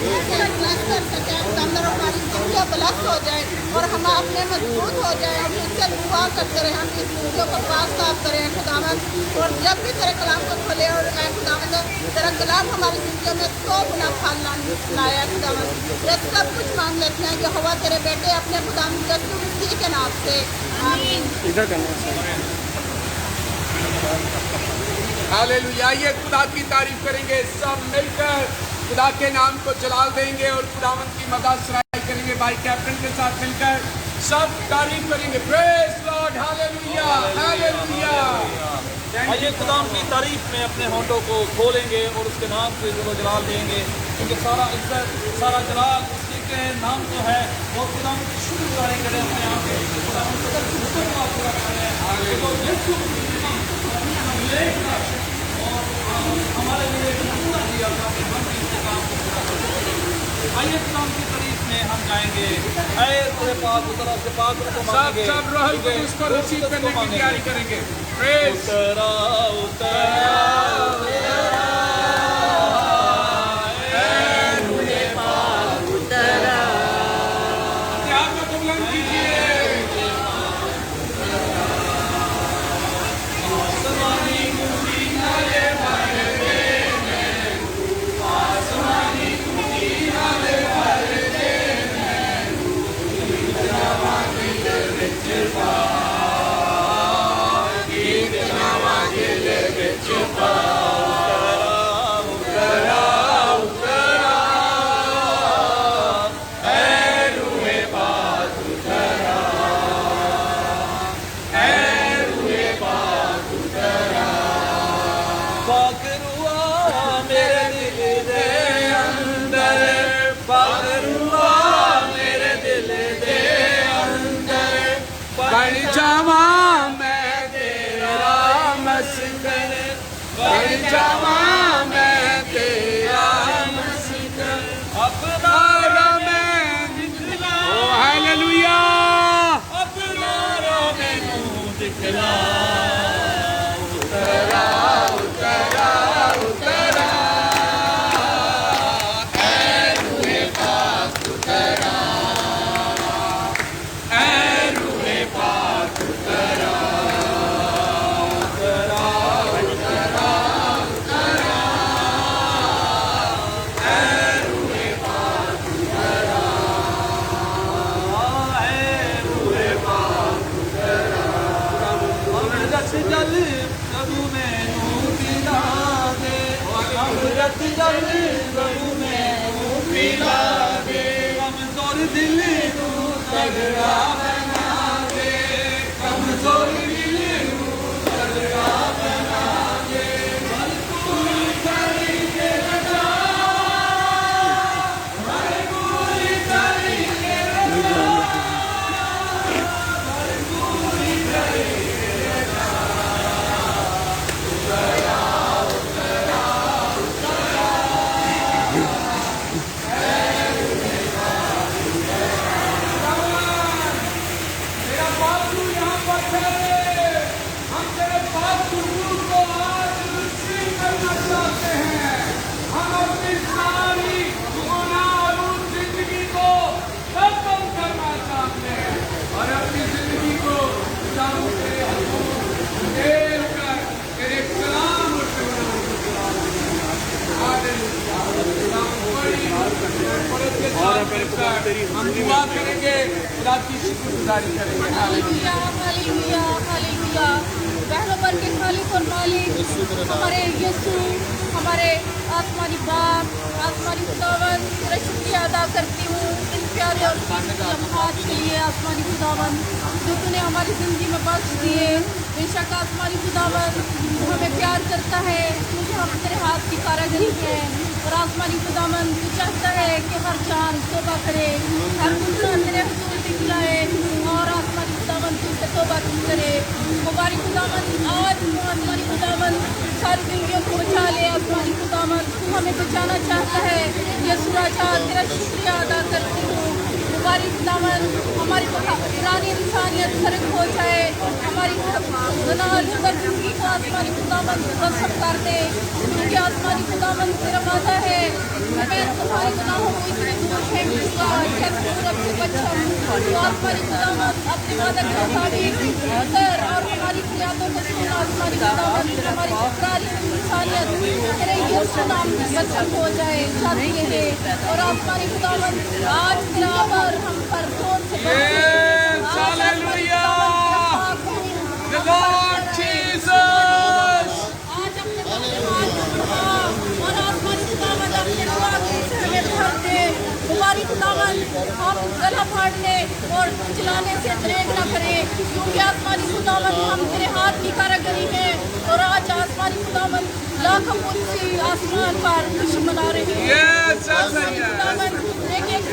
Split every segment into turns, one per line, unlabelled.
कर सके, अंदर हमारी जिंदगी ब्लस हो जाए और हम अपने मजबूत हो जाए। हम इससे दुआ करते रहे, हम इस जिंदगी को पास साफ करें खुदावंद। और जब भी तेरे कलाम को खोले और खुदावंद तेरा कलाम हमारी जिंदगी में 100 गुना फल लाया खुदावंद। ये सब कुछ मांग लेते हैं जो हवा तेरे बेटे अपने खुदावंद यीशु मसीह के नाम से, आमीन।
इधर करना।
हालेलुया। ये खुदा की तारीफ करेंगे, सब मिलकर खुदा के नाम को जलाल देंगे और खुदावंद की मदद सराय करेंगे। भाई कैप्टन के साथ मिलकर सब तारीफ करेंगे। Praise Lord, hallelujah hallelujah.
आइए खुदाम की तारीफ में अपने होठों को खोलेंगे और उसके नाम से जो जलाल देंगे, क्योंकि सारा इज्जत सारा जलाल उसी के नाम को है। और खुदाम की शुक्रगुजारी करें अपने यहाँ पे हमारे लिए नमूना दिया था कि हम इससे काम कर। आइए खुदाम की तारीफ में हम गाएंगे, ऐ तेरे पाक उतरा से पाक को मांगेंगे।
सब रूह कुदूस को रिसीव करने की तैयारी करेंगे। प्रेज
उतरा उतरा
हम दुआ करेंगे, खुदा की शुक्रगुजारी करेंगे।
Hallelujah hallelujah hallelujah. पहले पर के खालिक और मालिक हमारे यीशु, हमारे आसमानी बाप, आसमानी खुदावन, तेरा शुक्रिया अदा करती हूँ इन प्यारे और लम्हात के लिए। आसमानी खुदावन जो तूने हमारी ज़िंदगी में बख्श दिए, बेशक आसमानी खुदावन तू हमें प्यार करता है, क्योंकि हम तेरे हाथ की कारागरी है। और आसमानी खुदावन तू चाहता है कि हर जान तौबा करे, हर दूसरा तेरे हुजूर दिखलाए और आसमानी खुदावन तू से तौबा करे। मुबारक खुदावन आज आसमानी खुदावन सारी जिंदगियों को बचा ले। आसमानी खुदावन तू हमें बचाना चाहता है। यीशु राजा तेरा शुक्रिया अदा करती हूँ। मुबारक खुदावन हमारी पुरानी इंसानियत खर्च हो जाए, हमारी गुनाह जिंदगी को आसमानी खुदावन पसंद कर दे, क्योंकि आसमानी खुदावन तेरा वादा है मैं तुम्हारे गुनाहों को इतने दूर फेंकूंगा जैसे पूरब से पश्चिम। तो आसमानी खुदावन अपने वादा के मुताबिक उतर और हमारी फरियादों को सुन आसमानी खुदावन, हमारी पुरानी इंसानियत तेरे यीशु नाम में पसंद हो जाए चाहती है। और आसमानी खुदावन आज तेरा आभार हम पर जोर से
The Lord Jesus.
आज अपने और आसमानी खुदावन अपने दुआ से हमें भर दे। हमारी खुदावन हम गला फाड़ने और चिल्लाने से दरेग न करें, क्योंकि आसमानी खुदावन हम तेरे हाथ की कारीगरी है। और आज आसमानी खुदावन लाखों मुझसे आसमान पर खुशी मना रहे हैं। खुदावन एक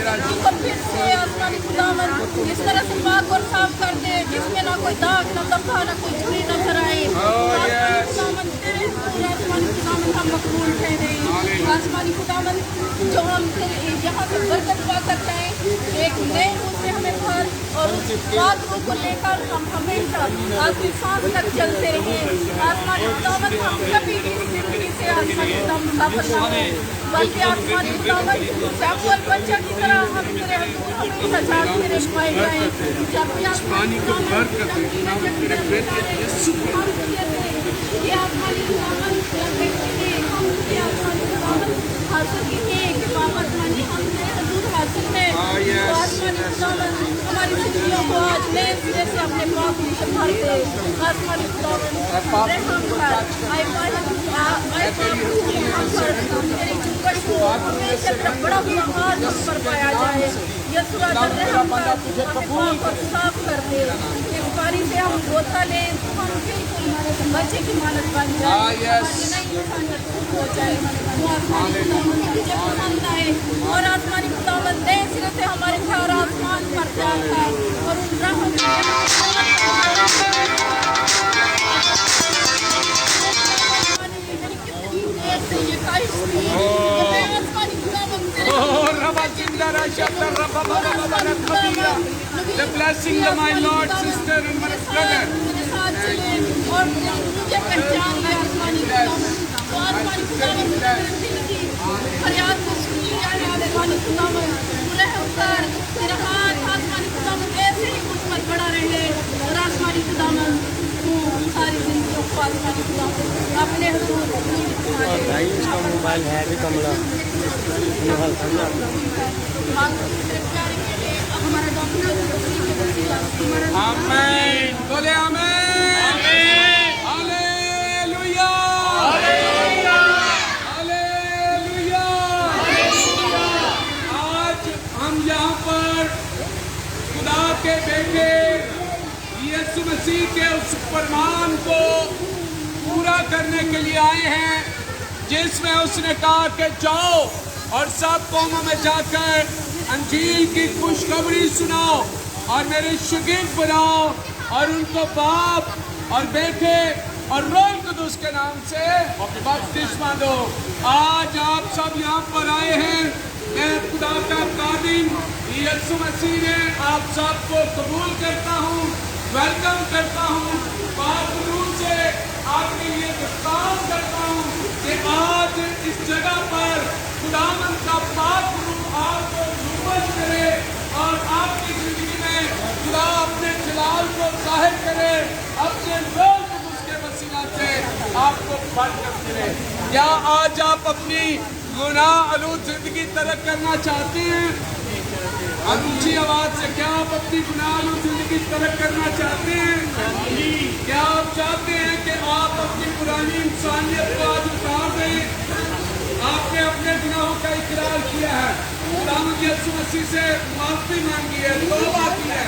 को फिर से आसमानी खुदावन इस तरह से पाक और साफ कर दे जिसमें ना कोई दाग ना दफा ना कोई छुरी न कराए। आसमानी खुदावन हम मकबूल ठहरे। आसमानी खुदावन जो हम तेरे यहाँ से बरकत पाकर जाएं, एक नए रूप से हमें भर और उस बात को लेकर हम हमेशा आखिरी सांस तक चलते रहें। आसमानी खुदावन हम कभी भी जिंदगी से आसमानी खुदावन मुसाफिर ना हो, बल्कि आसमानी खुदावन शैमुएल बच्चा की तरह हम तेरे हजूर हमेशा जाते रह पाए जाएं। जब भी आसमानी खुदावन ये आसमानी खुदावन हासिल की है कि बाबा आसमानी हम तेरे हजूर हासिल में आसमानी खुदावन हमारी जिंदगियों को आज नए सिरे से अपने पाप से भर दे। आसमानी खुदावन रहम कर आए तेरी चुपड़ को हमेशा बड़ा हुआ हाथ उस पर पाया जाए। यसुआ रहम कर अपने पाप को साफ कर दे। एक बारी से हम गोता लें तो हम बिल्कुल बच्चे की मानत बन जाए, नई इंसानियत हो जाए। मुझे पसंद आए और आसमानी खुदावन नए सिरे से हमारे घर आसमान पर जाता और उन रहम
The blessing of my Lord, sister, and my brother.
और मुझे पहचान लिया आसमानी खुदावन। तो आसमानी खुदावन फरियाद को सुन लिया है आसमानी खुदावन। रहम कर तेरा हाथ आसमानी खुदावन ऐसे ही मुझ पर बड़ा रहे। और आसमानी खुदावन तू सारी जिंदगी को आसमानी खुदावन अपने हुजूर
भाई उसका मोबाइल है भी कमला
हमारा डॉक्टर
आमीन, बोले आमीन, हालेलुया, हालेलुया। आज हम यहाँ पर खुदा के बेटे यीशु मसीह के उस फरमान को पूरा करने के लिए आए हैं, जिसमें उसने कहा कि जाओ और सब कौमों में जाकर अंजील की खुशखबरी सुनाओ और मेरे शागिर्द बनाओ और उनको बाप और बेटे और रूह कुदूस के नाम से बपतिस्मा दो। आज आप सब यहाँ पर आए हैं। मैं खुदा का खादिम यीशु मसीह ने आप सबको कबूल करता हूँ, वेलकम करता हूँ। पाक रूह से आपके लिए दुआएं करता हूँ कि आज इस जगह पर खुदावन का पाक रूह आपको नूर करे और आपकी जिंदगी में खुदा अपने जलाल को जाहिर करे, अपने लोग उसके वसीला से आपको बरकत करे। क्या आज आप अपनी गुनाह आलूद जिंदगी तरक करना चाहते हैं? ऊंची आवाज से क्या आप अपनी गुनाह आलूद जिंदगी तरक करना चाहते हैं? क्या आप चाहते हैं कि आप अपनी पुरानी इंसानियत को आज उतार दें? आपने अपने गुनाहों का इकरार किया है, खुदावंद यीशु मसीह से माफी मांगी है, तौबा की है।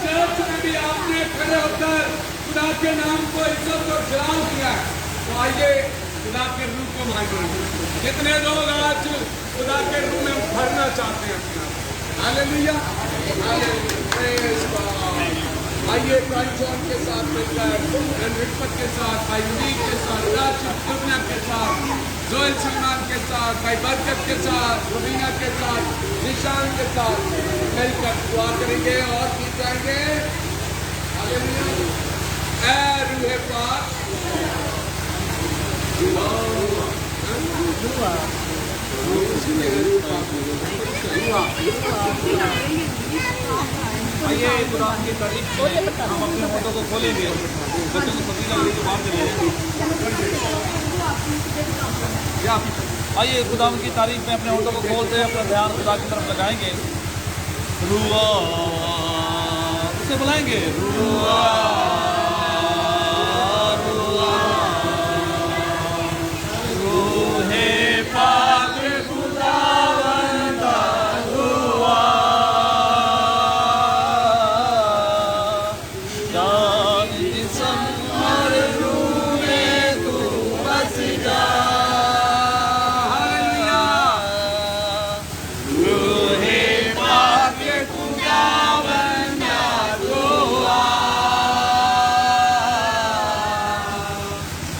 चर्च में भी आपने खड़े होकर खुदा के नाम को इज्जत और जलाल दिया है। तो आइए खुदा के रूह को मांगे। कितने लोग आज खुदा के रूह में भरना चाहते हैं अपने आप? हालेलुया, हालेलुया, प्रेज़ गॉड, आइए भाई जॉन के साथ मिलकर, रिफत के साथ, भाई मुनीर के साथ, राशिद दुनिया के साथ, जोएल सलमान के साथ, भाई बरकत के साथ, रुबीना के साथ, निशान के साथ मिलकर दुआ करेंगे और गीत गाएंगे। हालेलुया। ऐ रूहे पाक,
आइए खुदा की तारीफ में हम अपने होठों को खोलेंगे, बच्चों को फजीला लेके बाहर करेंगे। आइए खुदा की तारीफ में अपने होठों को खोलते हैं, अपना ध्यान खुदा की तरफ लगाएंगे। रुआ उसे बुलाएंगे, रुआ रूहे पाक खुदावंदा रुआ जान जिस्म और रूह में तू बस जा। रूहे पाक खुदावंदा रुआ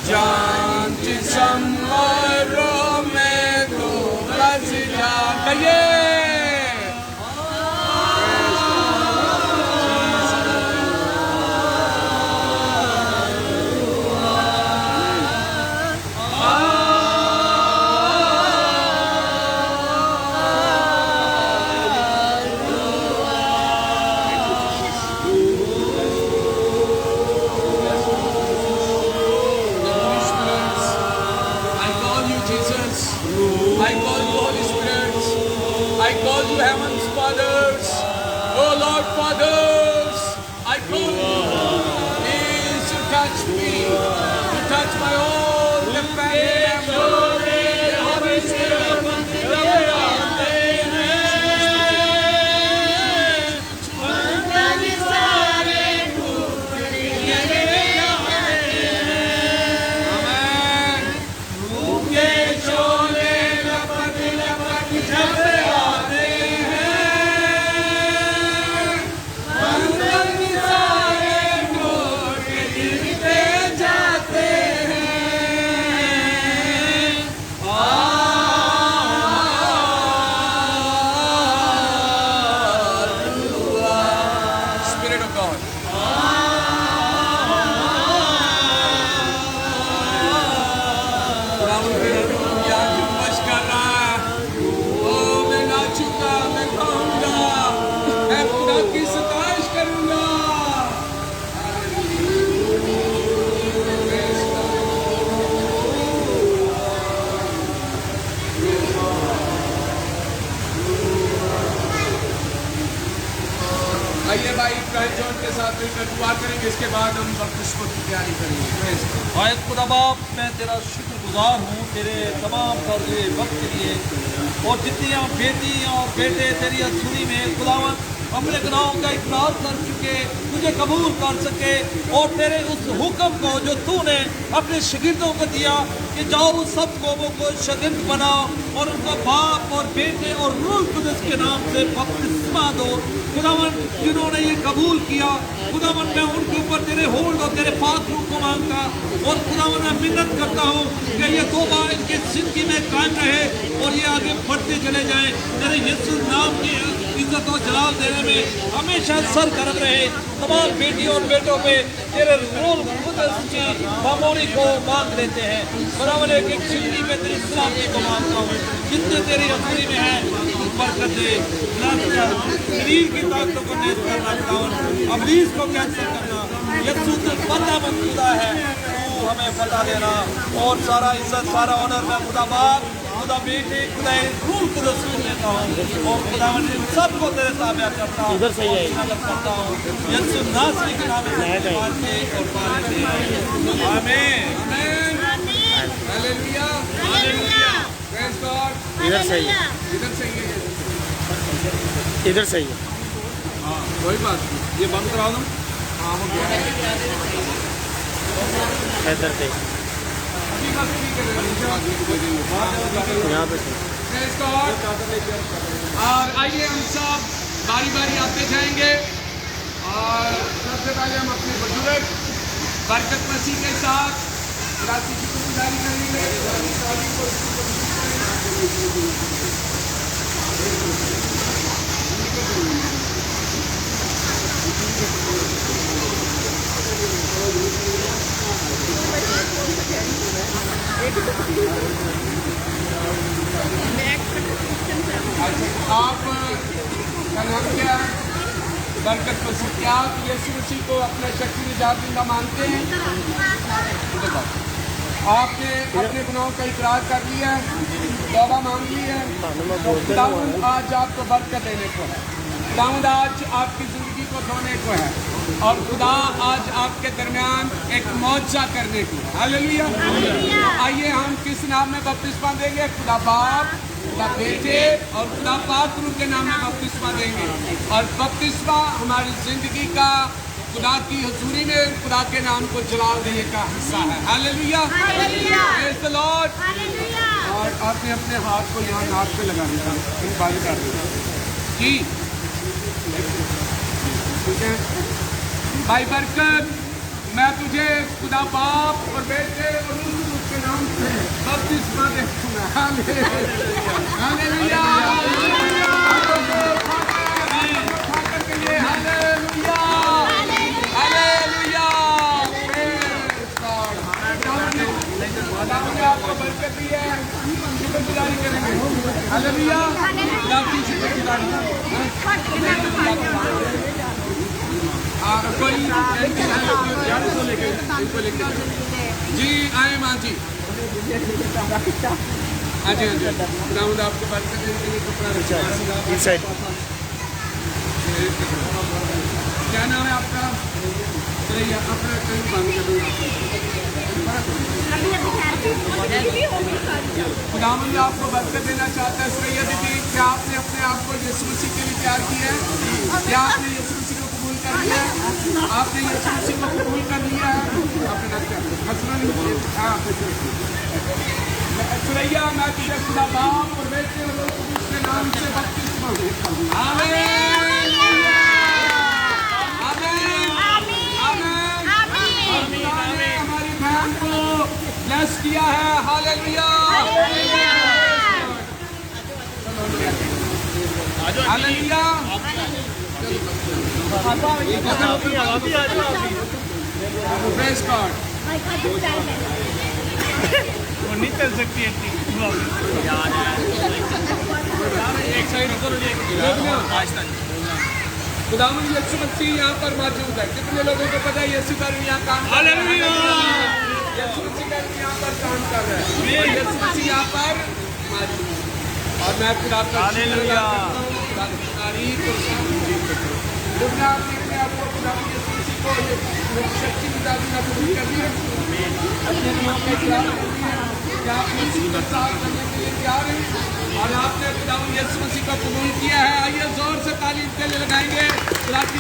जान जिस्म और रूह में तू बस जा। कहिए I call you Jesus. I call you Holy Spirit. I call you Heaven's Fathers. Oh Lord Fathers. I call you. Please to touch me. To touch my all the family members. The Holy Spirit. Amen. के चोले लपट लपट जब आते हैं, बंधन सारे तोड़ के दिल पे जाते हैं। Spirit of God. मैं नाचूंगा, मैं गाऊंगा, मैं खुदा की सताइश करूंगा। आइए भाई प्राइज जॉन के साथ मिलकर दुआ करेंगे, इसके बाद हम बपतिस्मा की तैयारी करेंगे। Praise God.
आए खुदा बाप, मैं तेरा शुक्रगुजार हूँ तेरे तमाम फजले वक्त के लिए, और जितनी बेटी और बेटे तेरी हजूरी में खुदावन अपने गुनाहों का इकरार कर चुके, तुझे कबूल कर सके, और तेरे उस हुक्म को जो तूने अपने शागिर्दों को दिया कि जाओ सब कौमों को शागिर्द बनाओ और उनको बाप और बेटे और रूह कुदस के नाम से बपतिस्मा दो। खुदावन जिन्होंने ये कबूल किया, खुदावन मैं उनके ऊपर तेरे होल्ड और तेरे पाक रूह को मांगता, और खुदावन मैं मिन्नत करता हूँ कि ये तौबा इनकी जिंदगी में कायम रहे और ये आगे बढ़ते चले जाएं, तेरे यीशु नाम की इज्जत और जलाल देने में हमेशा सरगर्म रहे। तमाम बेटियों और बेटों पे तेरे रूह कुदस की मामूली को मांग लेते हैं। खुदावन एक एक जिंदगी में तेरी सलामती को मांगता हूँ, जितने तेरी हजूरी में है बरकत दे, शरीर की ताकतों को नेस्त करना, अबलीस को कैंसिल करना, यीशु तो बंदा खुदा है, तू हमें पता देना, और सारा इज्जत सारा ऑनर मैं खुदा बाप खुदा बेटे खुदा रूह कुदस को देता हूँ, और खुदा सबको तेरे सामने करता हूँ,
उधर सही है।
करता हूँ यीशु नासरी के नाम में और पाले दे। आमीन।
हालेलुया। Praise God.
इधर सही है,
इधर सही है।
इधर सही है।
हाँ कोई बात नहीं,
ये बंद करा दूँ।
हाँ हो गया।
इधर पे,
ठीक है।
यहाँ पे सही।
Praise God. और आइए हम सब बारी बारी आते जाएंगे, और सबसे पहले हम अपने बुजुर्ग बरकत मसीह के साथ रात्रि की गुजारी करेंगे। आप का नाम क्या है? बरकत मसीह। क्या आप यीशु मसीह को अपना शक्ति निजात जिंदा मानते हैं? आपने अपने गुनाहों का इकरार कर लिया है, तौबा मांग ली है, तो खुदावंद आज आपको बरकत देने को है। खुदावंद आज आपकी जिंदगी को धोने को है और खुदा आज आपके दरमियान एक मौजज़ा करने को है। हालेलुया। आइए हम किस नाम में बपतिस्मा देंगे? खुदा बाप, खुदा बेटे और खुदा पाक रूह के नाम में बपतिस्मा देंगे। और बपतिस्मा हमारी जिंदगी का खुदा की हुजूरी में खुदा के नाम को जलाल देने का हिस्सा है। हालेलुया। Praise the Lord. और आपने अपने हाथ को यहाँ नाक पे लगा दिया, बात कर दिया जी, ठीक है भाई बरकत। मैं तुझे खुदा बाप और बेटे और उसके नाम से बपतिस्मा देता हूँ। हालेलुया। आपको बरकत दी है, शुक्रगुजारी करेंगे। हालेलुया। आपकी शुक्रगुजारी। कोई जी आए माँ जी। हाँ जी, हाँ जी। खुदावंद आपको बरकत देने के लिए कपड़ा रखा। क्या नाम है आपका? अपना कहीं बंद कर खुदावंद आपको बरकत देना चाहता है। सुरैया दीदी, क्या आपने अपने आप को यीशु मसीह के लिए तैयार किया है? क्या आपने यीशु मसीह को कबूल कर लिया है? आपने यीशु मसीह को कबूल कर लिया है? सुरैया, मैं तुझे खुदा बाप और बेटे और रोह कुदूस के नाम से बपतिस्मा देता हूं। आमीन। हमारी बहन को ब्लेस किया है। हालेलुया। हालेलुया। Praise God.
नहीं चल सकती है एक साइड
खुदावंद यीशु मसीह यहाँ पर मौजूद है। कितने लोगों को पता है यीशु का यहाँ काम कर रहा है? यीशु मसीह का यहाँ पर काम कर रहा है। यीशु मसीह यहाँ पर मौजूद है और मैं खुदा का तारीफ और अपने आप को खुदावंद यीशु मसीह को शक्ति निजात का कबूल कर लिया, अपने नाम का इकरार कर लिया। क्या आप मसीह के साथ करने के लिए तैयार हैं? और आपने खुदावंद यीशु मसीह को कबूल किया है। आइए जोर से तालीम के लिए लगाएंगे।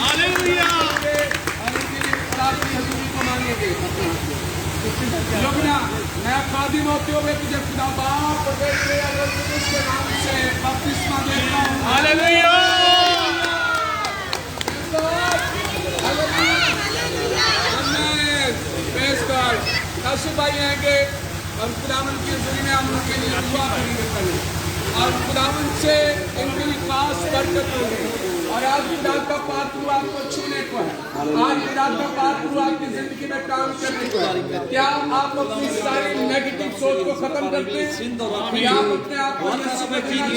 हालेलुया। और इनके लिए खुदा की हुजूरी को मांगेंगे। लोगना, मैं खादिम होते हुए तुझे खुदा बाप और बेटे और रोह कुदूस के नाम से बपतिस्मा देता हूं। हालेलुया। Praise God. काशिफ भाई आएंगे और खुदावंद की हुजूरी में हम उनके लिए दुआ करेंगे और खुदावंद से इनके लिए खास बरकत होगी। और आज खुदा का पात्र आपको छूने को है। आज खुदा का पात्र आपकी जिंदगी में काम करने को है। क्या आप अपनी सारी नेगेटिव सोच को खत्म करते हैं? क्या आप अपने आप को यीशु में जीना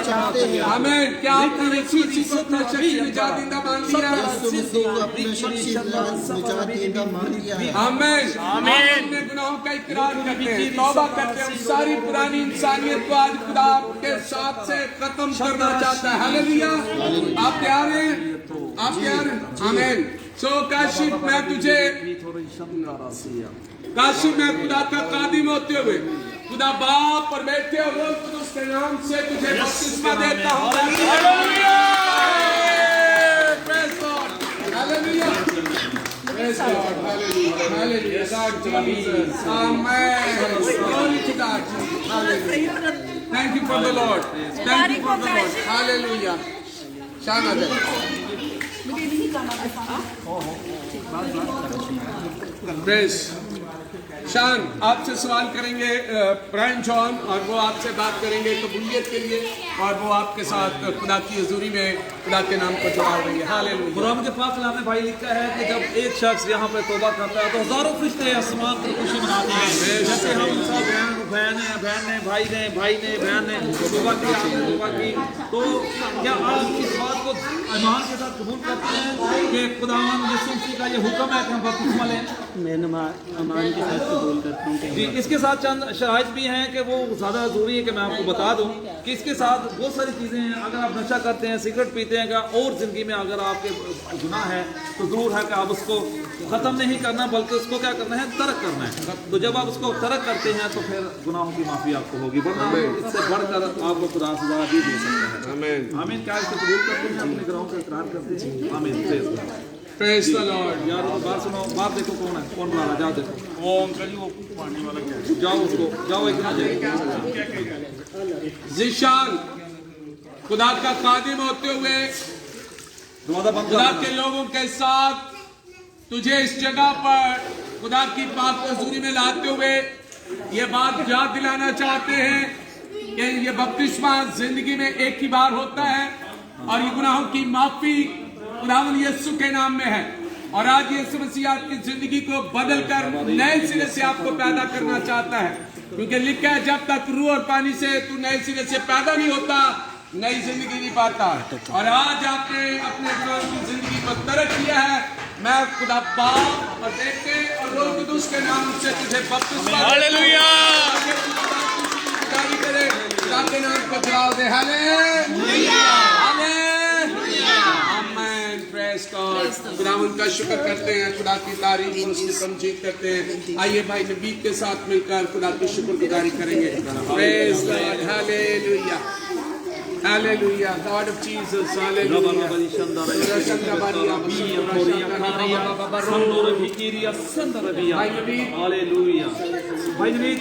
चाहते हैं? आमीन। क्या आपने यीशु मसीह को अपना शक्ति निजात देना मान लिया? आमीन। अपने गुनाहों का इकरार करते हैं, तौबा करते हैं। सारी पुरानी इंसानियत को आज खुदा आपके साथ से खत्म करना चाहता है। हालेलुया। आप तैयार हैं? आप तैयार हैं? आमीन। सो काशिफ, मैं तुझे काशिफ मैं खुदा का कादिम होते हुए खुदा बाप और बेटे और रोह कुदूस के नाम से तुझे बपतिस्मा देता हूं। Hallelujah. Praise God. Hallelujah. Praise God. Hallelujah. Hallelujah. Jesus. Amen. Glory to God. Hallelujah. Thank you for the Lord. Thank you for the Lord. Hallelujah. Shana. शान आपसे सवाल करेंगे ब्रायन जॉन, और वो आपसे बात करेंगे कबूलियत के लिए, और वो आपके साथ खुदा की हजूरी में खुदा के नाम को जुड़ा देंगे। हालेलुया।
कुरान के पाक कलाम में भाई लिखा है कि जब एक शख्स यहाँ पे तौबा करता है तो हजारों फरिश्ते आसमान पर खुशी मनाते हैं। जैसे हम सब बहन ने भाई ने बहन ने तौबा की, आपने तौबा की, तो क्या आप इस बात को ईमान के साथ कबूल करते हैं कि खुदावंद यीशु मसीह का ये हुक्म है कि हम बपतिस्मा लें?
मैं ईमान के साथ कबूल करता हूँ।
जी, इसके साथ चंद शराइत भी हैं कि वो ज़्यादा ज़रूरी है कि मैं आपको बता दूं कि इसके साथ बहुत सारी चीज़ें हैं। अगर आप नशा करते हैं, सिगरेट पीते हैं का, और ज़िंदगी में अगर आपके गुनाह है तो ज़रूर है कि आप उसको ख़त्म नहीं करना, बल्कि उसको क्या करना है, तर्क करना है। तो जब आप उसको तर्क करते हैं तो फिर गुनाहों की माफ़ी आपको होगी, वरना इससे बढ़कर आपको खुदा सजा भी दे सकता है। आमीन। क्या इसको कबूल करते हैं, अपने ग्रहों का इकरार करते हैं? आमीन।
Praise the Lord.
यार बात सुनो, बात देखो कौन है, कौन बुला रहा है, जाओ देखो।
वो अंकल जी वो पानी वाला क्या है?
जाओ उसको, जाओ एक
जिशान खुदा का खादिम होते हुए
दरवाजा बंद
खुदा
कर
के लोगों के साथ तुझे इस जगह पर खुदा की पाक हजूरी में लाते हुए ये बात याद दिलाना चाहते हैं कि ये बपतिस्मा जिंदगी में एक ही बार होता है, और ये गुनाहों की माफी खुदावंद यीशु के नाम में है। और आज यीशु मसीह आपकी जिंदगी को बदलकर नए सिरे से आपको पैदा करना चाहता है, क्योंकि लिखा है जब तक रूह और पानी से तू नए सिरे से पैदा नहीं होता, नई जिंदगी नहीं पाता। और आज आपने अपने जिंदगी को तर्क किया है। मैं खुदा बाप और बेटे और रूह कुदूस के नाम से तुझे बपतिस्मा
हालेलुया।
करे, खुदा के नाम को जलाल दे। हालेलुया। आमीन। Praise God. खुदावंद का शुक्र करते हैं, खुदा की तारीफ और उसकी तमजीद करते हैं। आइए भाई नबी के साथ मिलकर खुदा की शुक्रगुजारी करेंगे। Praise God. Hallelujah. Hallelujah, God of Jesus, hallelujah.
भाई नबीद,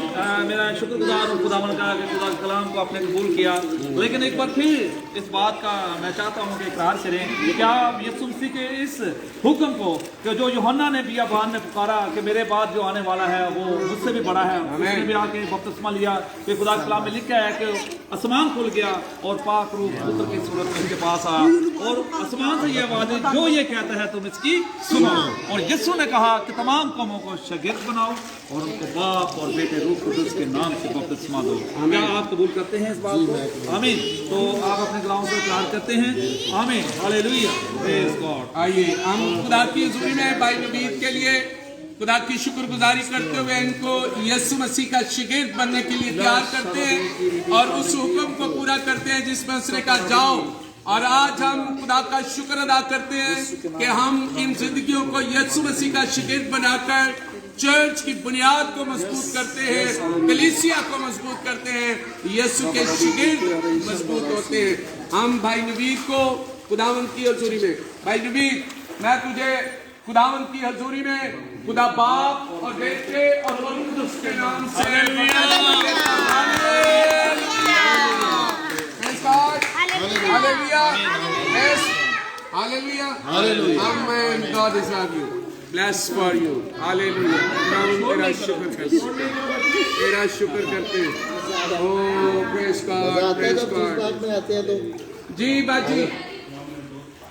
मेरा शुक्रगुजार हूँ खुदावंद का कि खुदा के कलाम को आपने कबूल किया। लेकिन एक बार फिर इस बात का मैं चाहता हूँ कि इकरार करें, क्या आप यीशु मसीह के इस हुक्म को कि जो यूहन्ना ने बियाबान में पुकारा कि मेरे बाद जो आने वाला है वो मुझसे भी बड़ा है, उसने भी आके बपतिस्मा लिया, कि खुदा के कलाम में लिखा है कि आसमान खुल गया और पाक रूह पुत्र की सूरत में उसके पास आया, और आसमान से ये आवाज है जो ये कहता है तुम इसकी सुनो। और यीशु ने कहा कि तमाम कौमों को शागिर्द बनाओ और उनको बाप और बेटे रूह कुदस के नाम से बपतिस्मा दो। क्या आप कबूल करते हैं इस बात को? आमीन। तो आप अपने गलाओं से प्यार करते हैं। आमीन। हालेलुया। Praise God.
आइए हम खुदा की हुजूरी में भाई नबीद के लिए खुदा की शुक्रगुजारी करते हुए इनको यीशु मसीह का शागिर्द बनने के लिए तैयार करते हैं और उस हुक्म को पूरा करते हैं जिसमें उसने कहा जाओ। और आज हम खुदा का शुक्र अदा करते हैं कि हम इन जिंदगियों को यीशु मसीह का शागिर्द बनाकर चर्च की बुनियाद को मजबूत करते हैं, कलीसिया को मजबूत करते हैं, यीशु के शागिर्द मजबूत होते हैं। हम भाई नबीद को खुदावंद की हजूरी में, भाई नबीद मैं तुझे खुदावंद की हजूरी में खुदा बाप और बेटे और रूह कुदस के नाम से Amen. God is love you. Bless for you. Hallelujah. तेरा शुक्र करते हैं, तेरा शुक्र करते हैं। Oh, praise God, praise God. जी बाजी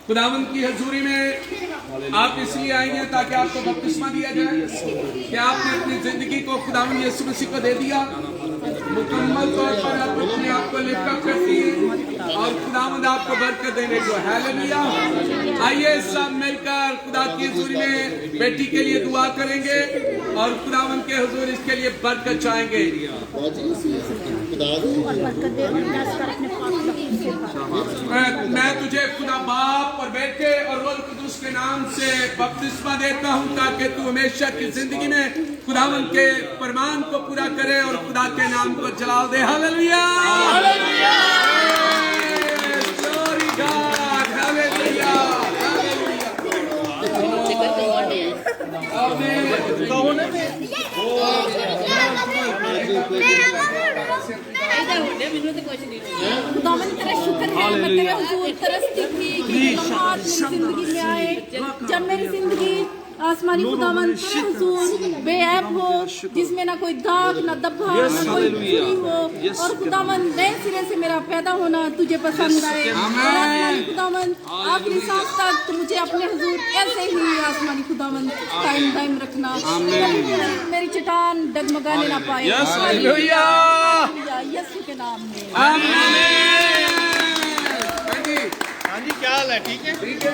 खुदावंद की हजूरी में आप इसलिए आएंगे ताकि आपको बपतिस्मा दिया जाए। क्या आपने अपनी जिंदगी को खुदावंद यीशु मसीह को दे दिया? मुकम्मल तौर पर आप अपने आप को लिफ्ट अप करती हैं और खुदावंद आपको बरकत देने को। हालेलुया। आइए सब मिलकर खुदा की हजूरी में बेटी के लिए दुआ करेंगे और खुदावंद के हुजूर इसके लिए बरकत चाहेंगे। मैं तुझे खुदा बाप और बेटे और रूह कुदूस के नाम से बपतिस्मा देता हूँ ताकि तू हमेशा की जिंदगी में खुदावंद के फरमान को पूरा करे और खुदा के नाम को जलाल दे। Hallelujah. Hallelujah. Glory God. Hallelujah.
खुदावन तेरा शुक्र है मैं तेरे हुजूर तरसती थी कि लम्हात मेरी जिंदगी में आए जब मेरी जिंदगी आसमानी खुदावन तेरे हुजूर बेऐब हो जिसमें ना कोई दाग ना धब्बा ना कोई चुरी हो और खुदावन नए सिरे से मेरा पैदा होना तुझे पसंद आए आसमानी खुदावन आखिरी सांस तक तो मुझे अपने हुजूर ऐसे ही आसमानी खुदावन कायम रखना मेरी चट्टान डगमगाने ना पाए
हालेलुया
यीशु के नाम में
हाँ जी क्या हाल है ठीक है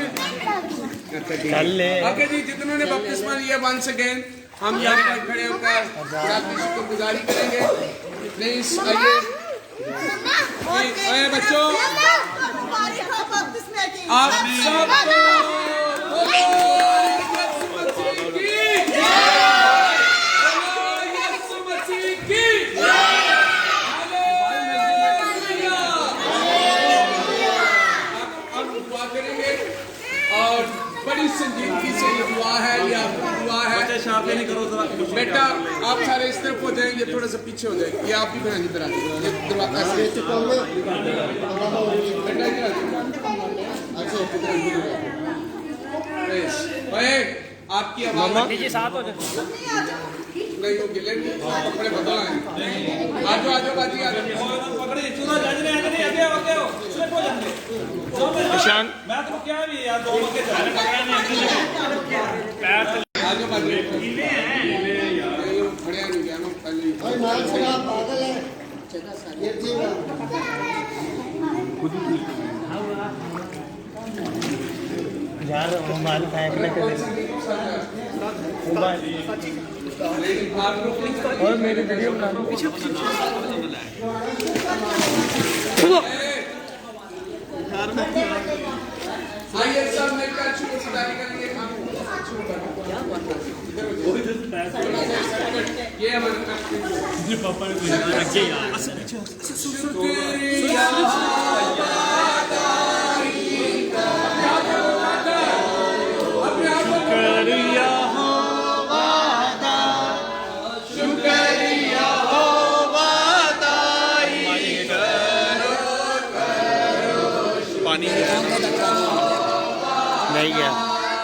ओके जी जितनों ने बपतिस्मा लिया वंस अगेन हम यहाँ पर खड़े होकर खुदा की शुक्रगुजारी करेंगे प्लीज आइए बच्चों आप सब और बड़ी संजीदगी से ये दुआ है ये आपकी दुआ है बेटा आप सारे इस तरफ हो जाएंगे थोड़ा सा पीछे हो जाएंगे ये आप भी बना इधर ये दरवाजा से आपकी आवाज साथ हो जाए नहीं हो गिले कपड़े बदल आजो आजो बाजी आजो
पकड़िए चूल्हा जाजने आगे नहीं आगे आगे हो स्लिप हो जाएंगे ईशान मैं तो क्या भी यार दो लोग के जाने पकड़ने पैर
आजो बाजी गिले हैं ये खड़े नहीं गया ना पहले ओए माल खराब पागल है ये जीव
यार मोबाइल फेंकने के मोबाइल और मेरी वीडियो बना लो पीछे
आइए सब मिलकर शुक्रगुजारी करेंगे ये हमारे पापा ने शुक्रिया
नहीं गया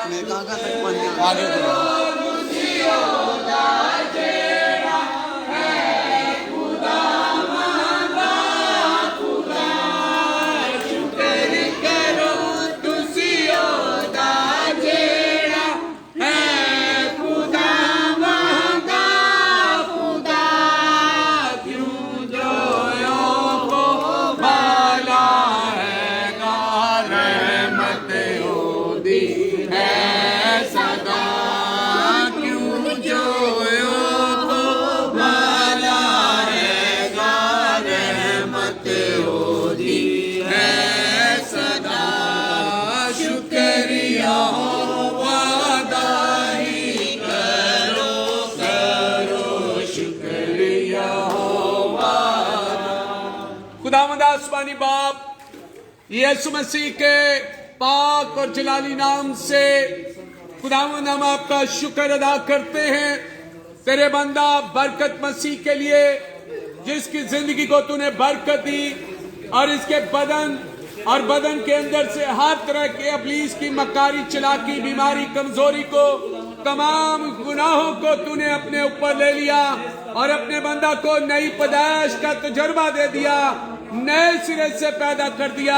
मैं कहाँ तक पानी आगे
खुदावंद आसमानी बाप यीशु मसीह के पाक और जलाली नाम से खुदावंद हम आपका शुक्र अदा करते हैं तेरे बंदा बरकत मसीह के लिए जिसकी जिंदगी को तूने बरकत दी और इसके बदन और बदन के अंदर से हर तरह के अबलीस की मकारी चलाकी बीमारी कमजोरी को तमाम गुनाहों को तूने अपने ऊपर ले लिया और अपने बंदा को नई पैदाइश का तजुर्बा दे दिया नए सिरे से पैदा कर दिया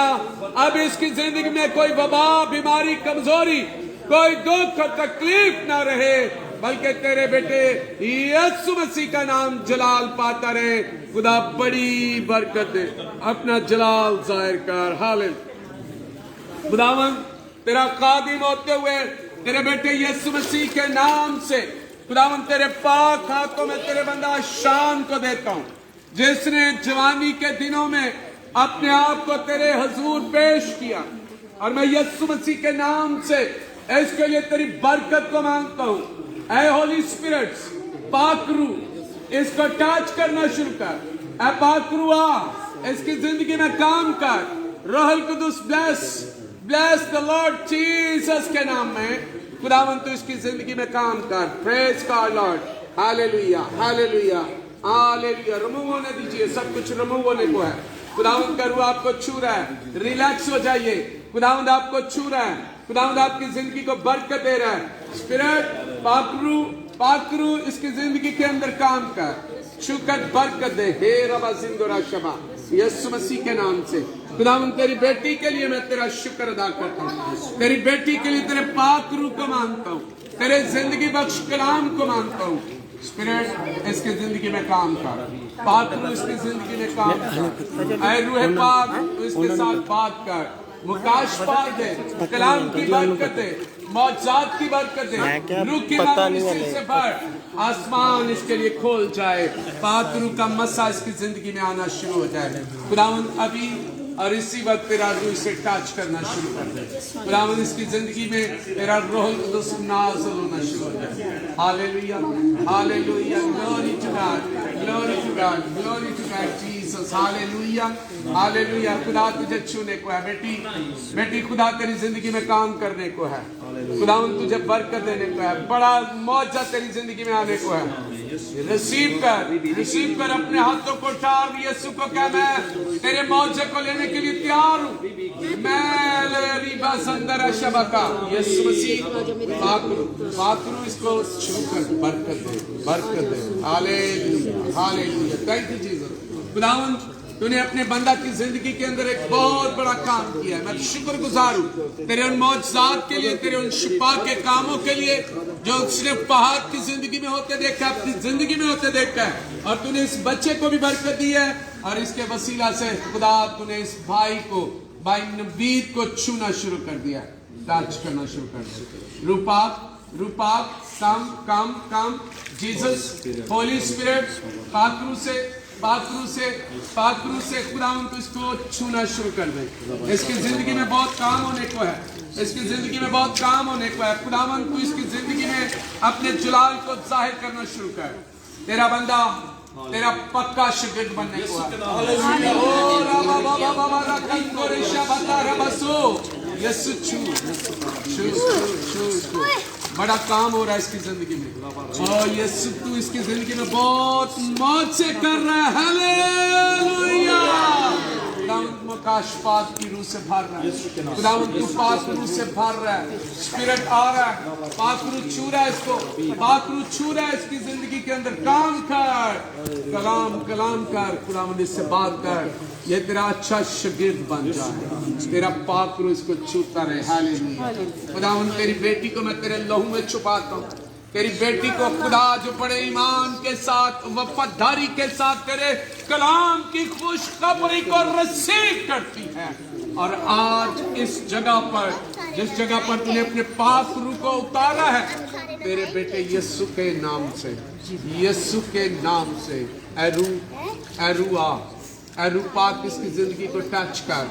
अब इसकी जिंदगी में कोई वबा बीमारी कमजोरी कोई दुख और तकलीफ ना रहे बल्कि तेरे बेटे यीशु मसीह का नाम जलाल पाता रहे खुदा बड़ी बरकत दे अपना जलाल जाहिर कर हालेलुया खुदावंद तेरा कादिम होते हुए तेरे बेटे यीशु मसीह के नाम से खुदावंद तेरे पाक हाथों में तेरे बंदा शान को देता हूँ जिसने जवानी के दिनों में अपने आप को तेरे हजूर पेश किया और मैं यीशु मसीह के नाम से इसके लिए तेरी बरकत को मांगता हूँ ऐ होली स्पिरिट पाकरू इसको टच करना शुरू कर ऐ पाकरू आ इसकी जिंदगी में काम कर रोहल कुदुस ब्लेस द लॉर्ड जीसस के नाम में खुदावंद तू इसकी जिंदगी में काम कर praise God Lord hallelujah hallelujah hallelujah remove होने दीजिए सब कुछ रिमूव होने को है खुदावंद का रूह आपको छू रहा है। रिलैक्स हो जाइए, खुदावंद आपको छू रहा है। खुदावंद आपकी जिंदगी को बरकत दे रहा है। स्पिरिट पाकरू इसकी जिंदगी के अंदर काम कर, छूकर बरकत दे। हे रबा जिंदोरा शबा, यीशु मसीह के नाम से खुदावंद तेरी बेटी के लिए मैं तेरा शुक्र अदा करता हूँ। तेरी बेटी के लिए तेरे पाक रूह को मानता हूँ, तेरे जिंदगी बख्श कलाम को मानता हूँ। स्पिरिट इसकी जिंदगी में काम कर, पाक रूह इसकी जिंदगी में काम कर। ऐ रूह पाक तू इसके साथ बात कर, मुकाश पाक दे, कलाम की बरकत दे, मौजात की बरकत दे, रूह की मामूली से भर, आसमान इसके लिए खोल जाए, पाक रूह का मसा इसकी जिंदगी में आना शुरू हो जाए। खुदावंद अभी और इसी वक्त तेरा रूह से टच करना शुरू कर दे। खुदावंद इसकी जिंदगी में तेरा रूह कुदूस नाज़िल होना शुरू हो जाए। Hallelujah, hallelujah, glory to God, glory to God, glory to God Jesus. Hallelujah, hallelujah. खुदा तुझे छूने को है बेटी, खुदा तेरी जिंदगी में काम करने को है। खुदावंद तुझे बरकत देने को है, बड़ा मौजा तेरी जिंदगी में आने को है। रिसीव कर अपने हाथों को उठा, यीशु को कह मैं तेरे मौजे को लेने के लिए तैयार हूँ। यीशु मसीह पाकरू इसको छूकर बरकत दे। Hallelujah, hallelujah. Thank you Jesus. खुदावंद तूने अपने बंदा की जिंदगी के अंदर एक बहुत बड़ा काम किया है। मैं शुक्रगुजार हूँ तेरे उन मौजज़ात के लिए, तेरे उन शिफा के कामों के लिए जो उसने पहाड़ की जिंदगी में होते देखा, अपनी जिंदगी में होते देखा है। और तूने इस बच्चे को भी बरकत दी है और इसके वसीला से खुदा तूने इस भाई नवीद को छूना शुरू कर दिया, टच करना शुरू कर दिया। रूपाक कम जीसस, होली स्पिरिट पाकरू से खुदावंद तो इसको छूना शुरू कर दे। इसकी जिंदगी में बहुत काम होने को है, इसकी जिंदगी में बहुत काम होने को है। खुदावंद तू इसकी जिंदगी में अपने जलाल को जाहिर करना शुरू कर। तेरा बंदा तेरा पक्का शागिर्द बनने को है। यीशु छू बड़ा काम हो रहा है इसकी जिंदगी में। और यीशु तू इसकी जिंदगी में बहुत मौज से कर रहा है। हालेलुया। खुदावंद काशपात की रूह से भर रहा है, खुदावंद तू पाक रूह से भर रहा है। स्पिरिट आ रहा है, पाक रूह छू रहा है इसको, पाक रूह छू रहा है इसकी जिंदगी के अंदर। काम कर, कलाम कर, खुदावंद इससे बात कर, ये तेरा अच्छा शागिर्द बन जाए। तेरा पाक रूह इसको छूता रहे। हालेलुया। खुदावंद तेरी बेटी को मैं तेरे लहू में छुपाता हूँ। तेरी बेटी को खुदा जो बड़े ईमान के साथ, वफादारी के साथ तेरे कलाम की खुशखबरी को रिसीव करती है। और आज इस जगह पर, जिस जगह पर तूने अपने पाक रूह को उतारा है, तेरे बेटे यीशु के नाम से, यीशु के नाम से पाक इसकी जिंदगी को टच कर,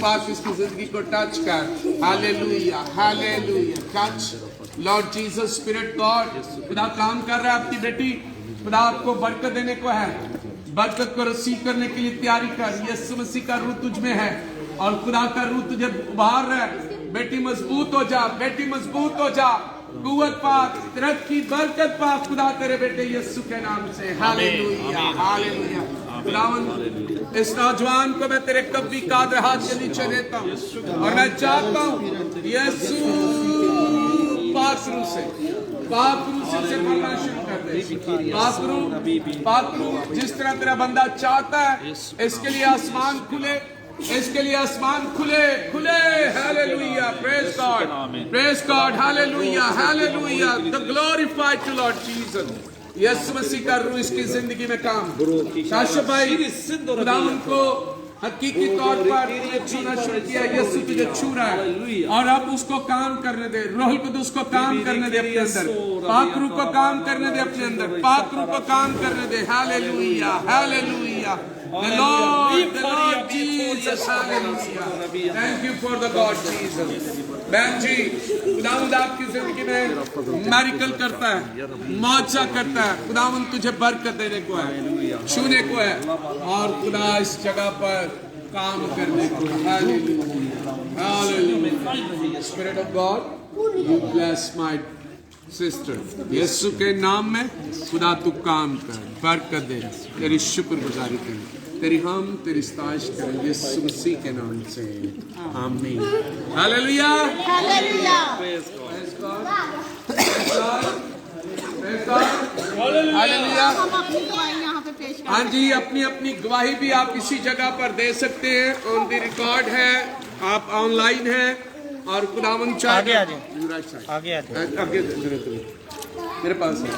पाक इसकी जिंदगी को टच कर। Hallelujah, hallelujah. Touch Lord Jesus, spirit God. खुदा काम कर रहा है आपकी बेटी, खुदा आपको बरकत देने को है। बरकत को रिसीव करने के लिए तैयारी कर। यीशु मसीह का रूह तुझ में है और खुदा का रूह तुझे उभार रहा है। बेटी मजबूत हो जा, बेटी मजबूत हो जा। कुव्वत पाक, तरक्की, बरकत पाक खुदा तेरे बेटे यीशु के नाम से। Hallelujah, hallelujah. खुदावंद इस नौजवान को मैं तेरे कब्बी कादर हाथ के नीचे देता हूँ और मैं चाहता हूँ यीशु पाकरू से भरना शुरू कर दे। पाकरू जिस तरह तेरा बंदा चाहता है, इसके लिए आसमान खुले, इसके लिए आसमान खुले। Hallelujah, praise God, hallelujah, hallelujah. The glorified to Lord Jesus. Yeshu Masih का रूह इसकी जिंदगी में काम। शाशु भाई खुदावंद को हकीकी तौर पर छूना शुरू किया। यीशु तुझे छू रहा है और अब उसको काम करने दे। रूह कुदूस को काम करने दे अपने अंदर, पाक रूह को काम करने दे अपने अंदर, पाक रूह को काम करने दे। Hallelujah, hallelujah. The Lord Jesus, hallelujah. Thank you for the God Jesus. बहन जी, खुदावंद आपकी जिंदगी में मैरिकल करता है, मौजा करता है। खुदावंद तुझे बरकत देने को है, छूने को है और खुदा इस जगह पर काम करने को है। Hallelujah, hallelujah. Spirit of God, you bless my sister. यीशु के नाम में खुदा तू काम कर, बरकत दे, तेरी शुक्रगुजारी करें। तेरी हम तेरी सताइश करें यीशु मसीह के नाम से आमीन। हालेलुया। Praise God। हालेलुया।
हम अपनी गवाही यहाँ पे पेश
हाँ जी, अपनी अपनी गवाही भी आप इसी जगह पर दे सकते हैं। ऑन द रिकॉर्ड है, आप ऑनलाइन हैं और खुदावंद
आगे आ जाओ।
आगे मेरे पास है।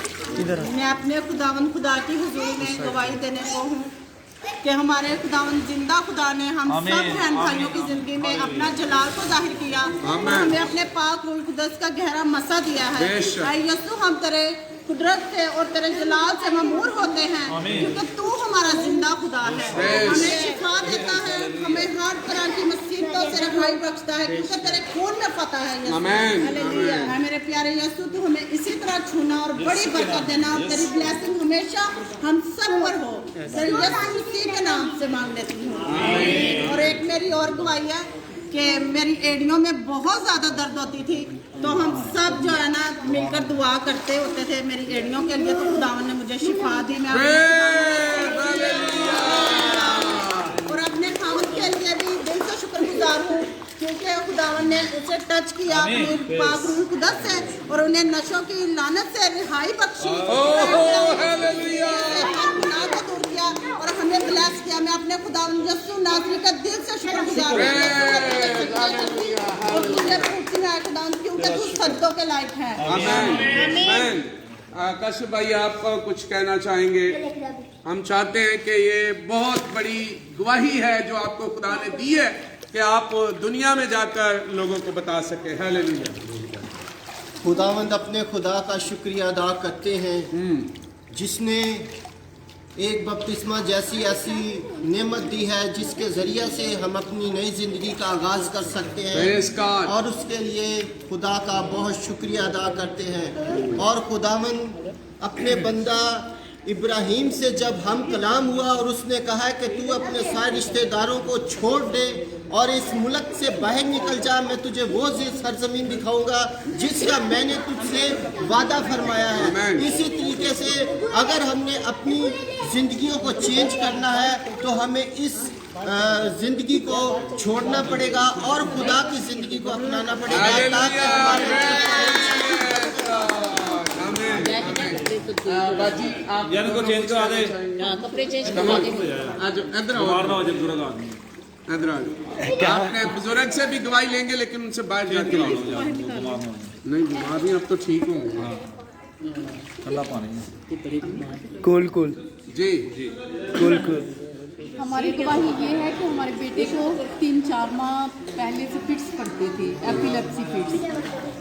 मैं अपने खुदावन खुदा की हुजूरी में गवाही देने को हूँ कि हमारे खुदावन जिंदा खुदा ने हम
आमीन,
सब बहन भाइयों की जिंदगी में अपना जलाल को जाहिर किया।
आमीन।
हमें अपने पाक रूह कुदस का गहरा मसा दिया है।
बेशक।
ऐ यीशु, हम तेरे कुदरत से और तेरे जलाल से ममूर होते हैं क्योंकि तू हमारा जिंदा खुदा है। हमें शिफा देता है, हमें हर तरह की मुसीबतों से रहाई बख्शता है क्योंकि तेरे खून में फतह है यीशु।
आमीन।
हालेलुया। है मेरे प्यारे यीशु, तू हमें इसी तरह छूना और बड़ी बरकत देना और तेरी ब्लेसिंग हमेशा हम सब पर हो। तेरे यीशु मसीह के नाम से मांग लेती हूँ। और एक मेरी और गवाही है कि मेरी एड़ियों में बहुत ज़्यादा दर्द होती थी, तो हम सब जो है ना मिलकर दुआ करते होते थे मेरी एड़ियों के लिए। तो खुदावन ने मुझे शिफा दी। मैं और अपने खामद के लिए भी दिल से शुक्रगुजार हूँ क्योंकि खुदावन ने उसे टच किया अपनी पाक रूह कुदस से और उन्हें नशों की लानत से रिहाई बख्शी, गुनाह को दूर किया और हमें ब्लेस किया। मैं अपने खुदावन यीशु नासरी का दिल से शुक्रगुजार हूँ और तुझे पूछती है खुदावन क्योंकि तू सद्दों के लायक है।
आमीन। कश्यप भाई, आप कुछ कहना चाहेंगे? हम चाहते हैं कि ये बहुत बड़ी गवाही है जो आपको खुदा ने दी है कि आप दुनिया में जाकर लोगों को बता सके। हालेलुया।
खुदावंद अपने खुदा का शुक्रिया अदा करते हैं जिसने एक बपतिस्मा जैसी ऐसी नेमत दी है जिसके ज़रिए से हम अपनी नई ज़िंदगी का आगाज़ कर सकते हैं
Praise God।
और उसके लिए खुदा का बहुत शुक्रिया अदा करते हैं। और खुदावंद अपने बंदा इब्राहिम से जब हम कलाम हुआ और उसने कहा कि तू अपने सारे रिश्तेदारों को छोड़ दे और इस मुल्क से बाहर निकल जा, मैं तुझे वो सरजमीन दिखाऊंगा जिसका मैंने तुझसे वादा फरमाया है। इसी तरीके से अगर हमने अपनी ज़िंदगियों को चेंज करना है तो हमें इस ज़िंदगी को छोड़ना पड़ेगा और खुदा की ज़िंदगी को अपनाना पड़ेगा ताकि
बाजी आप
को चेंज करा दे।
कपड़े चेंज
इधर आओ, इधर आओ। आपने बुजुर्ग से भी गवाही लेंगे लेकिन उनसे बाहर जाके नहीं अभी आप तो ठीक होंगे।
ठंडा पानी
कूल
जी
हमारी गवाही ये है कि हमारे बेटे को 3-4 माह पहले से फिट्स पड़ते थे, एपिलेप्सी फिट्स,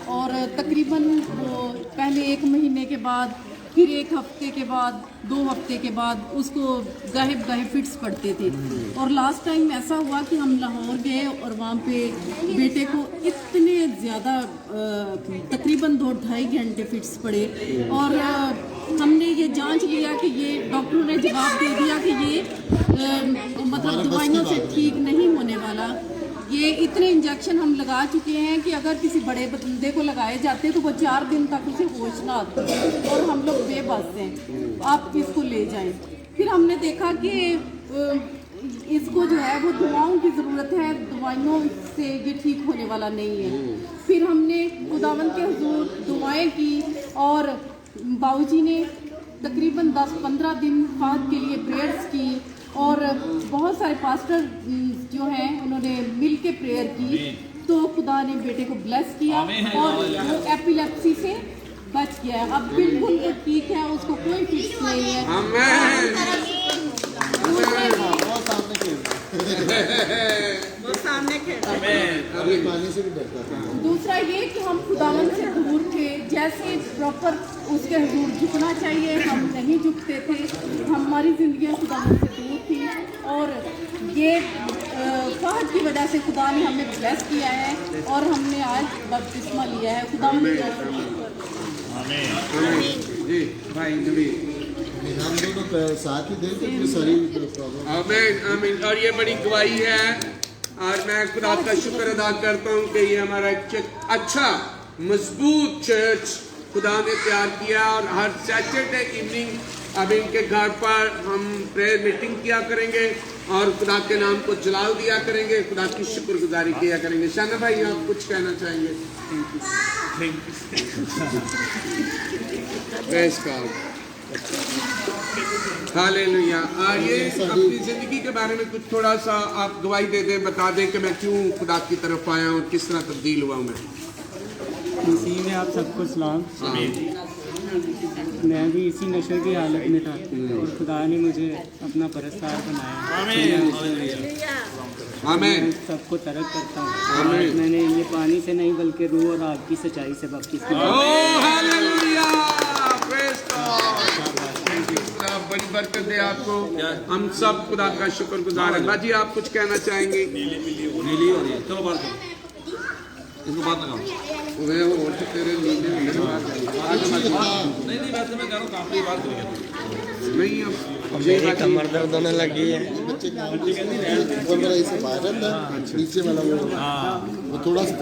और तकरीबन वो पहले 1 महीने के बाद, फिर 1 हफ्ते के बाद, 2 हफ्ते के बाद उसको गाहे फिट्स पड़ते थे। और लास्ट टाइम ऐसा हुआ कि हम लाहौर गए और वहाँ पे बेटे को इतने ज़्यादा तकरीबन 2-2.5 घंटे फिट्स पड़े और हमने ये जांच लिया कि ये डॉक्टरों ने जवाब दे दिया कि ये मतलब दवाइयों से ठीक नहीं होने वाला। ये इतने इंजेक्शन हम लगा चुके हैं कि अगर किसी बड़े बंदे को लगाए जाते तो वो 4 दिन तक उसे होश ना आती और हम लोग बेबस हैं, आप इसको ले जाएं। फिर हमने देखा कि इसको जो है वो दवाओं की ज़रूरत है, दवाइयों से ये ठीक होने वाला नहीं है। फिर हमने खुदावंद के हुजूर दुआएं की और बाबूजी ने तकरीबन 10-15 दिन फाद के लिए प्रेयर्स की और बहुत सारे पास्टर जो हैं उन्होंने मिल के प्रेयर की, तो खुदा ने बेटे को ब्लेस किया और वो एपिलेप्सी से बच गया है। अब बिल्कुल वो ठीक है, उसको कोई फिक्स नहीं है।
वो सामने खेल
दूसरा
ये कि हम खुदावंद से दूर थे, जैसे प्रॉपर उसके हुजूर झुकना चाहिए हम नहीं झुकते थे, हमारी ज़िंदगी खुदावंद से दूर थी और ये फहद की वजह से खुदा ने हमें ब्लेस किया है और हमने आज बपतिस्मा लिया है। खुदावंद
जी भाई नबी
हम दोनों साथ ही थे तो सारी प्रॉब्लम।
आमीन आमीन। और ये बड़ी गवाही है और मैं खुदा का शुक्र अदा करता हूँ कि ये हमारा एक अच्छा मजबूत चर्च खुदा ने तैयार किया और हर सैटरडे इवनिंग अब इनके घर पर हम प्रेयर मीटिंग किया करेंगे और खुदा के नाम को जलाल दिया करेंगे, खुदा की शुक्रगुजारी किया करेंगे। शाना भाई आप कुछ कहना चाहेंगे? Praise God, hallelujah. आइए अपनी जिंदगी के बारे में कुछ थोड़ा सा आप गवाही दे दें, बता दें कि मैं क्यों खुदा की तरफ आया और किस तरह तब्दील हुआ मैं।
मसीह में आप सबको सलाम। मैं भी इसी नशे की हालत में था और खुदा ने मुझे अपना परस्तार बनाया।
आमीन।
सबको तरक करता हूँ। मैंने ये पानी से नहीं बल्कि रूह और आग की सच्चाई से बपतिस्मा लिया।
Oh hallelujah, praise God. Thank you, खुदा बड़ी बरकत दे आपको। हम सब खुदा का शुक्रगुजार हैं। बाजी आप कुछ कहना चाहेंगे?
नीली हो रही है, चलो बात करो, इसको बात लगाओ।
वे और तेरे नीले नहीं,
नहीं वैसे मैं कह रहा हूँ काफी बात करेंगे।
नहीं अब
मेरी कमर दर्द होने लगी है।
वो मेरा इसे बाहर था, नीचे वाला वो थोड़ा सा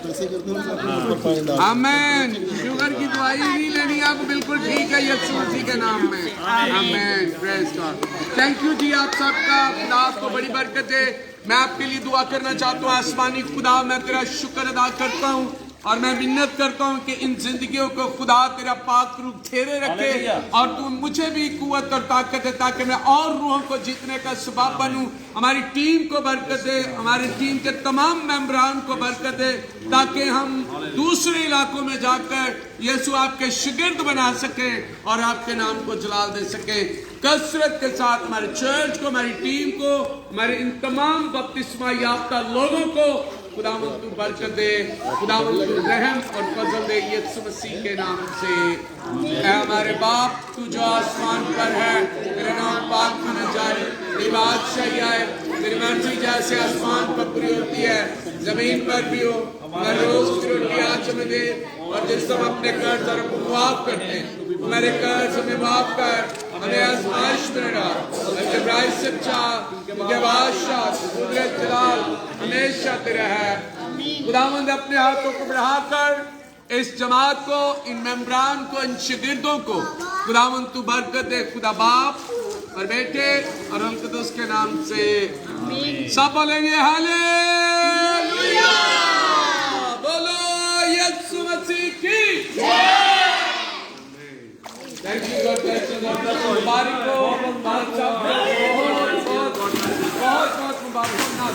ऐसे करते हैं।
आमीन। शुगर की दवाई नहीं लेनी, आप बिल्कुल ठीक है यीशु मसीह के नाम में। आमीन, प्रेज़ गॉड। थैंक यू जी आप सबका, खुदा आपको बड़ी बरकत दे। मैं आपके लिए दुआ करना चाहता हूँ। आसमानी खुदा, मैं तेरा शुक्र अदा करता हूँ और मैं मिन्नत करता हूँ कि इन जिंदगियों को खुदा तेरा पाक रूप ठहरे रखे और तू मुझे भी कुव्वत और ताकत दे ताकि मैं और रूहों को जीतने का सबब बनूं। हमारी टीम को बरकत दे, हमारी टीम के तमाम मेंबरान को बरकत दे ताकि हम दूसरे इलाकों में जाकर यीशु आपके शागिर्द बना सके और आपके नाम को जलाल दे सके। कसरत के साथ हमारे चर्च को, हमारी टीम को, हमारे इन तमाम बपतिस्मा याफ्ता लोगों को खुदावंद तू बरकत दे, खुदावंद तू रहम और फजल दे यीशु मसीह के नाम से। ऐ हमारे बाप तू जो आसमान पर है, तेरा नाम पाक माना जाए, तेरी बादशाही आए, तेरी मर्जी जैसे आसमान पर पूरी होती है जमीन पर भी हो। हमारे रोज की रोटी आज हमें दे और जिस हम अपने कर्ज और माफ करते हैं, हमारे कर्ज हमें माफ कर, हमें आजमाइश में डाल, बल्कि बुराई से बचा, क्योंकि बादशाह कुदरत जलाल हमेशा तेरा है। खुदावंद अपने हाथों को बढ़ाकर इस जमात को, इन मेंबरान को, इन शागिर्दों को खुदावंद तू बरकत दे। खुदा बाप और बेटे और रूह कुदस के नाम से सब बोलेंगे हालेलुया।